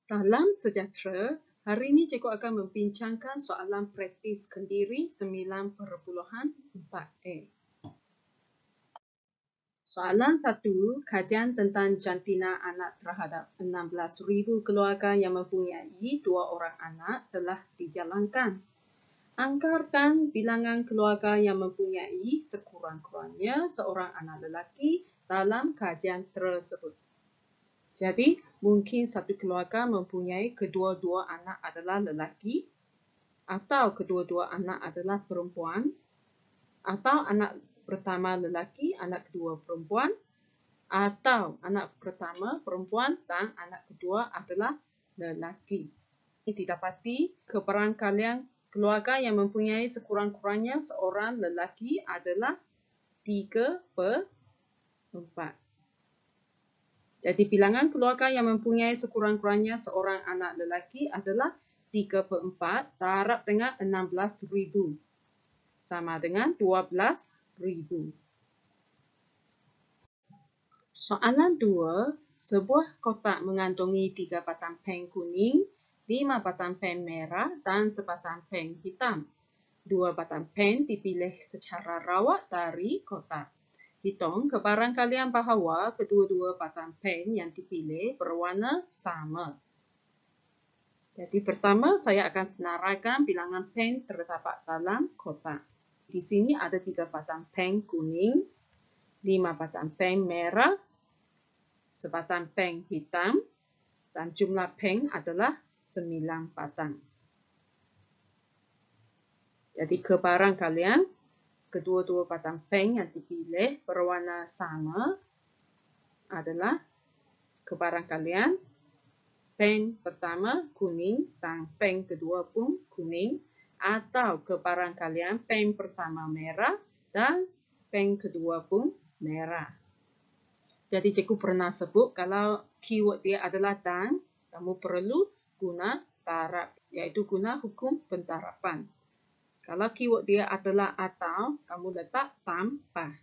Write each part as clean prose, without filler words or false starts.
Salam sejahtera. Hari ini cikgu akan membincangkan soalan praktis Kendiri 9.4a. Soalan 1, kajian tentang jantina anak terhadap 16,000 keluarga yang mempunyai 2 orang anak telah dijalankan. Anggarkan bilangan keluarga yang mempunyai sekurang-kurangnya seorang anak lelaki dalam kajian tersebut. Jadi, mungkin satu keluarga mempunyai kedua-dua anak adalah lelaki, atau kedua-dua anak adalah perempuan, atau anak pertama lelaki, anak kedua perempuan, atau anak pertama perempuan dan anak kedua adalah lelaki. Didapati kebarangkalian keluarga yang mempunyai sekurang-kurangnya seorang lelaki adalah 3/4. Jadi bilangan keluarga yang mempunyai sekurang-kurangnya seorang anak lelaki adalah 3/4 darab dengan 16,000. Sama dengan 12,000. Soalan 2. Sebuah kotak mengandungi 3 batang pen kuning, 5 batang pen merah dan sebatang pen hitam. 2 batang pen dipilih secara rawat dari kotak. Hitung kebarangkalian bahawa kedua-dua batang pen yang dipilih berwarna sama. Jadi pertama saya akan senaraikan bilangan pen terdapat dalam kotak. Di sini ada 3 batang pen kuning, 5 batang pen merah, sebatang pen hitam, dan jumlah pen adalah 9 batang. Jadi kebarangkalian kedua-dua batang pen yang dipilih berwarna sama adalah kebarangkalian pen pertama kuning dan pen kedua pun kuning, atau kebarangkalian pen pertama merah dan pen kedua pun merah. Jadi cikgu pernah sebut kalau keyword dia adalah dan, kamu perlu guna taraf, iaitu guna hukum pentarapan. Kalau keyword dia adalah atau, kamu letak tambah.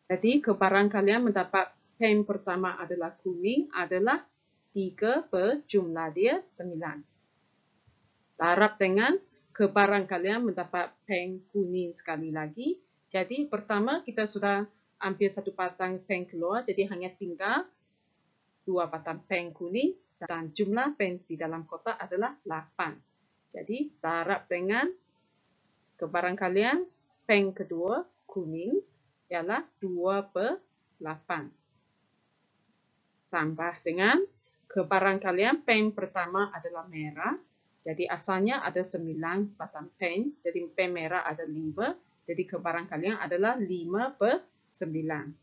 Jadi kebarangkalian mendapat pen pertama adalah kuning adalah 3 per jumlah dia 9. Taraf dengan kebarangkalian mendapat pen kuning sekali lagi. Jadi pertama kita sudah ambil satu batang pen keluar, jadi hanya tinggal 2 batang pen kuning dan jumlah pen di dalam kotak adalah 8. Jadi taraf dengan kebarangkalian pen kedua kuning ialah 2/8. Tambah dengan kebarangkalian pen pertama adalah merah. Jadi asalnya ada 9 batang pen. Jadi pen merah ada 5. Jadi kebarangkalian adalah 5/9.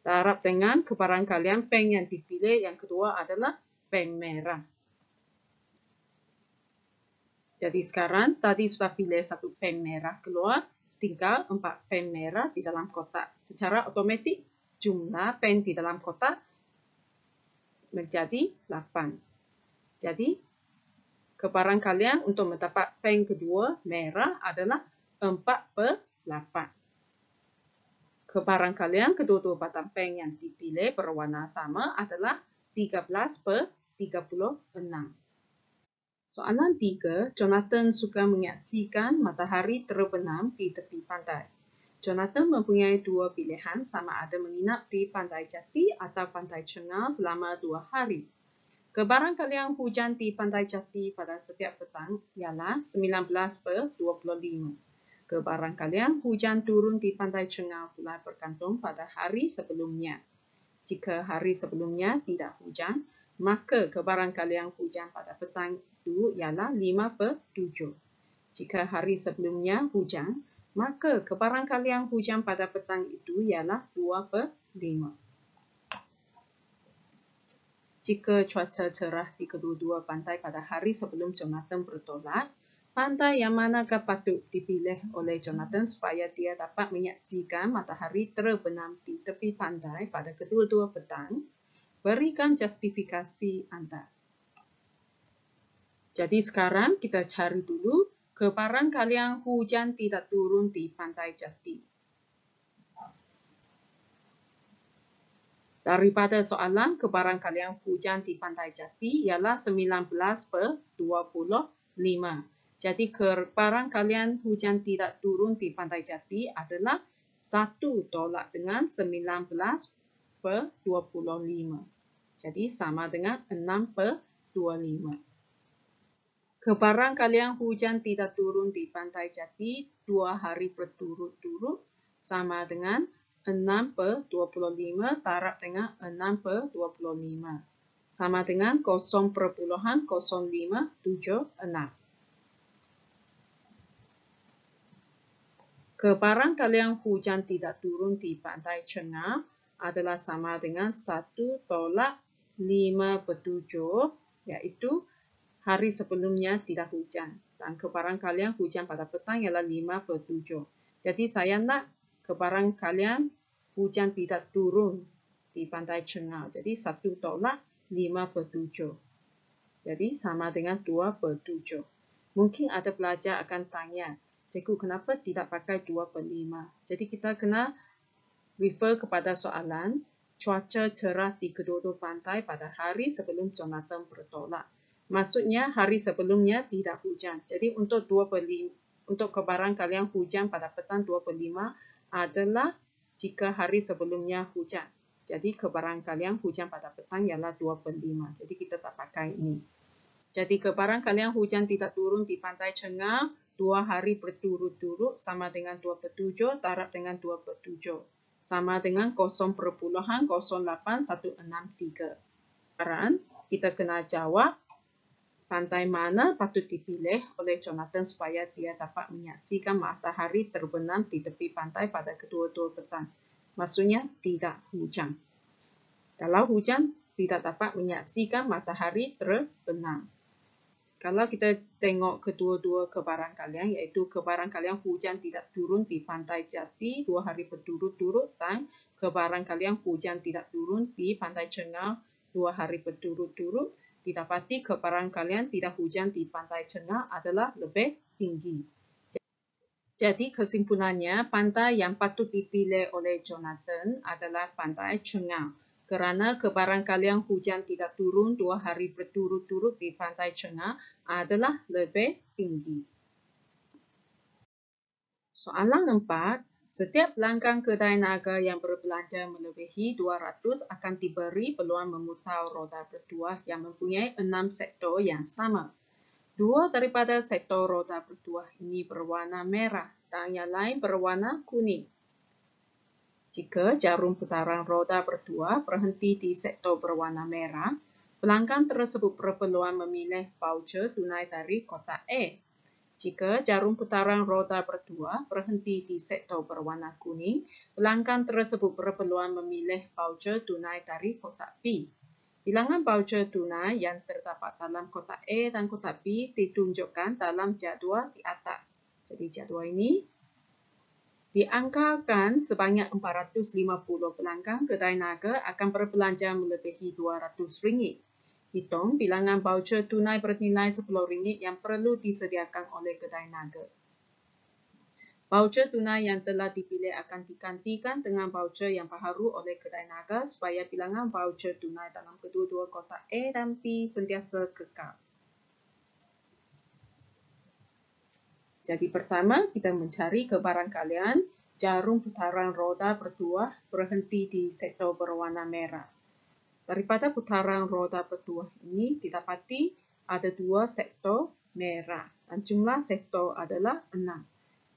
Taraf dengan kebarangkalian pen yang dipilih yang kedua adalah pen merah. Jadi sekarang tadi sudah pilih satu pen merah keluar, tinggal 4 pen merah di dalam kotak. Secara otomatik jumlah pen di dalam kotak menjadi 8. Jadi kebarangkalian untuk mendapat pen kedua merah adalah 4/8. Kebarangkalian kedua-dua batang pen yang dipilih berwarna sama adalah 13/36. Soalan 3, Jonathan suka menyaksikan matahari terbenam di tepi pantai. Jonathan mempunyai 2 pilihan sama ada menginap di Pantai Jati atau Pantai Cengal selama 2 hari. Kebarangkalian hujan di Pantai Jati pada setiap petang ialah 19/25. Kebarangkalian hujan turun di Pantai Cengal pula bergantung pada hari sebelumnya. Jika hari sebelumnya tidak hujan, maka kebarangkalian hujan pada petang itu ialah 5/7. Jika hari sebelumnya hujan, maka kebarangkalian hujan pada petang itu ialah 2/5. Jika cuaca cerah di kedua-dua pantai pada hari sebelum Jonathan bertolak, pantai yang manakah patut dipilih oleh Jonathan supaya dia dapat menyaksikan matahari terbenam di tepi pantai pada kedua-dua petang? Berikan justifikasi anda. Jadi sekarang kita cari dulu kebarangkalian hujan tidak turun di Pantai Jati. Daripada soalan, kebarangkalian hujan di Pantai Jati ialah 19/25. Jadi kebarangkalian hujan tidak turun di Pantai Jati adalah 1 tolak dengan 19/25. Jadi sama dengan 6/25. Kebarangkalian hujan tidak turun di Pantai Jati 2 hari berturut-turut sama dengan 6/25 darab dengan 6/25. Sama dengan 0,0576. Kebarangkalian hujan tidak turun di Pantai Cengah adalah sama dengan 1 tolak 5/7, iaitu hari sebelumnya tidak hujan. Dan kebarangkalian hujan pada petang ialah 5/7. Jadi saya nak kebarangkalian hujan tidak turun di Pantai Cengah. Jadi 1 tolak 5/7. Jadi sama dengan 2/7. Mungkin ada pelajar akan tanya, cikgu kenapa tidak pakai 2/5? Jadi kita kena refer kepada soalan, cuaca cerah di kedua-dua pantai pada hari sebelum Jonathan bertolak. Maksudnya hari sebelumnya tidak hujan. Jadi untuk 2/5, untuk kebarangkalian hujan pada petang 2/5 adalah jika hari sebelumnya hujan. Jadi kebarangkalian hujan pada petang ialah 2/5. Jadi kita tak pakai ini. Jadi kebarangkalian hujan tidak turun di Pantai Cengah 2 hari berturut-turut sama dengan 2/7 darab dengan 2/7. Sama dengan 0,08163. Sekarang kita kena jawab pantai mana patut dipilih oleh Jonathan supaya dia dapat menyaksikan matahari terbenam di tepi pantai pada kedua-dua petang. Maksudnya tidak hujan. Kalau hujan, tidak dapat menyaksikan matahari terbenam. Kalau kita tengok kedua-dua kebarangkalian, iaitu kebarangkalian hujan tidak turun di Pantai Jati 2 hari berturut-turut dan kebarangkalian hujan tidak turun di Pantai Cengah 2 hari berturut-turut, didapati kebarangkalian tidak hujan di Pantai Cengah adalah lebih tinggi. Jadi kesimpulannya, pantai yang patut dipilih oleh Jonathan adalah Pantai Cengah. Kerana kebarangkalian hujan tidak turun 2 hari berturut-turut di Pantai Cengah adalah lebih tinggi. Soalan 4. Setiap pelanggan kedai naga yang berbelanja melebihi 200 akan diberi peluang memutar roda bertuah yang mempunyai 6 sektor yang sama. 2 daripada sektor roda bertuah ini berwarna merah dan yang lain berwarna kuning. Jika jarum putaran roda bertuah berhenti di sektor berwarna merah, pelanggan tersebut berpeluang memilih voucher tunai dari kotak A. Jika jarum putaran roda bertuah berhenti di sektor berwarna kuning, pelanggan tersebut berpeluang memilih voucher tunai dari kotak B. Bilangan voucher tunai yang terdapat dalam kotak A dan kotak B ditunjukkan dalam jadual di atas. Jadi jadual ini dianggarkan sebanyak 450 pelanggan kedai naga akan berbelanja melebihi RM200. Hitung bilangan voucher tunai bernilai RM10 yang perlu disediakan oleh kedai naga. Voucher tunai yang telah dipilih akan digantikan dengan voucher yang baharu oleh kedai naga supaya bilangan voucher tunai dalam kedua-dua kotak A dan B sentiasa kekal. Jadi pertama, kita mencari kebarangkalian jarum putaran roda bertuah berhenti di sektor berwarna merah. Daripada putaran roda bertuah ini didapati ada 2 sektor merah dan jumlah sektor adalah 6.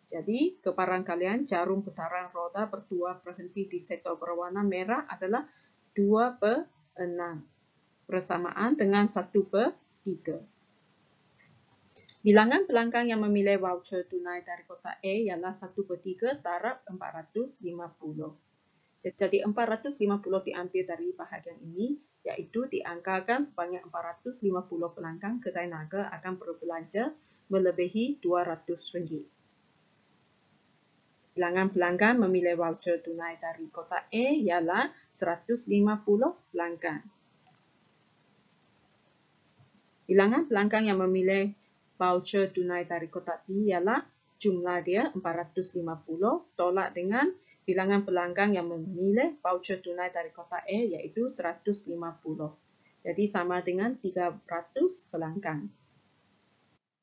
Jadi kebarangkalian jarum putaran roda bertuah berhenti di sektor berwarna merah adalah 2/6 bersamaan dengan 1/3. Bilangan pelanggan yang memilih voucher tunai dari kotak A ialah 1/3 darab 450. Jadi 450 diambil dari bahagian ini, iaitu dianggarkan sebanyak 450 pelanggan kedai naga akan berbelanja melebihi RM200. Bilangan pelanggan memilih voucher tunai dari kotak A ialah 150 pelanggan. Bilangan pelanggan yang memilih voucher tunai dari kotak B ialah jumlah dia 450 tolak dengan bilangan pelanggan yang memilih voucher tunai dari kotak A iaitu 150. Jadi sama dengan 300 pelanggan.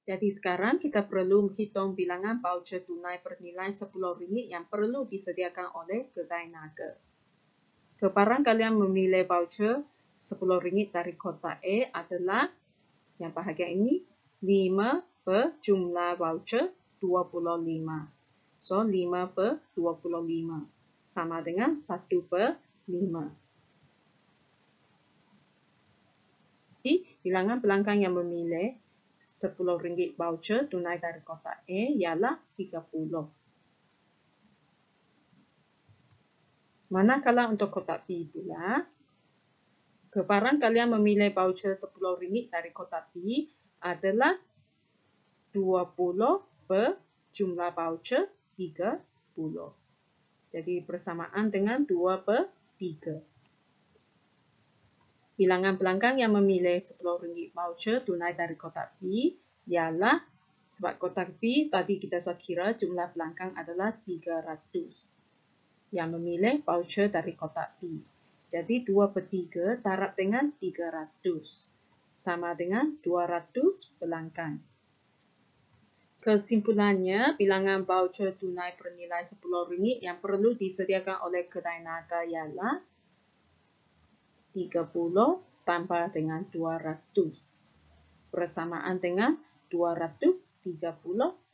Jadi sekarang kita perlu menghitung bilangan voucher tunai bernilai RM10 yang perlu disediakan oleh kedai naga. Kebarang kalian memilih voucher RM10 dari kotak A adalah yang bahagian ini 5 per jumlah voucher 25. So 5 per 25 sama dengan 1 per 5. Jadi bilangan pelanggan yang memilih RM10 voucher tunai dari kotak A ialah 30. Manakala untuk kotak B pula, kebarang kalian memilih voucher RM10 dari kotak B adalah 20 per jumlah voucher 30. Jadi bersamaan dengan 2 per 3. Bilangan pelanggan yang memilih RM10 voucher tunai dari kotak B ialah, sebab kotak B tadi kita sudah kira jumlah pelanggan adalah 300 yang memilih voucher dari kotak B. Jadi 2 per 3 darab dengan 300 sama dengan 200 pelanggan. Kesimpulannya, bilangan voucher tunai bernilai RM10 yang perlu disediakan oleh kedai naga ialah 30 tambah dengan 200 bersamaan dengan 230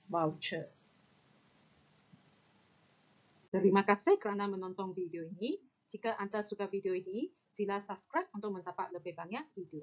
voucher. Terima kasih kerana menonton video ini. Jika anda suka video ini, sila subscribe untuk mendapat lebih banyak video.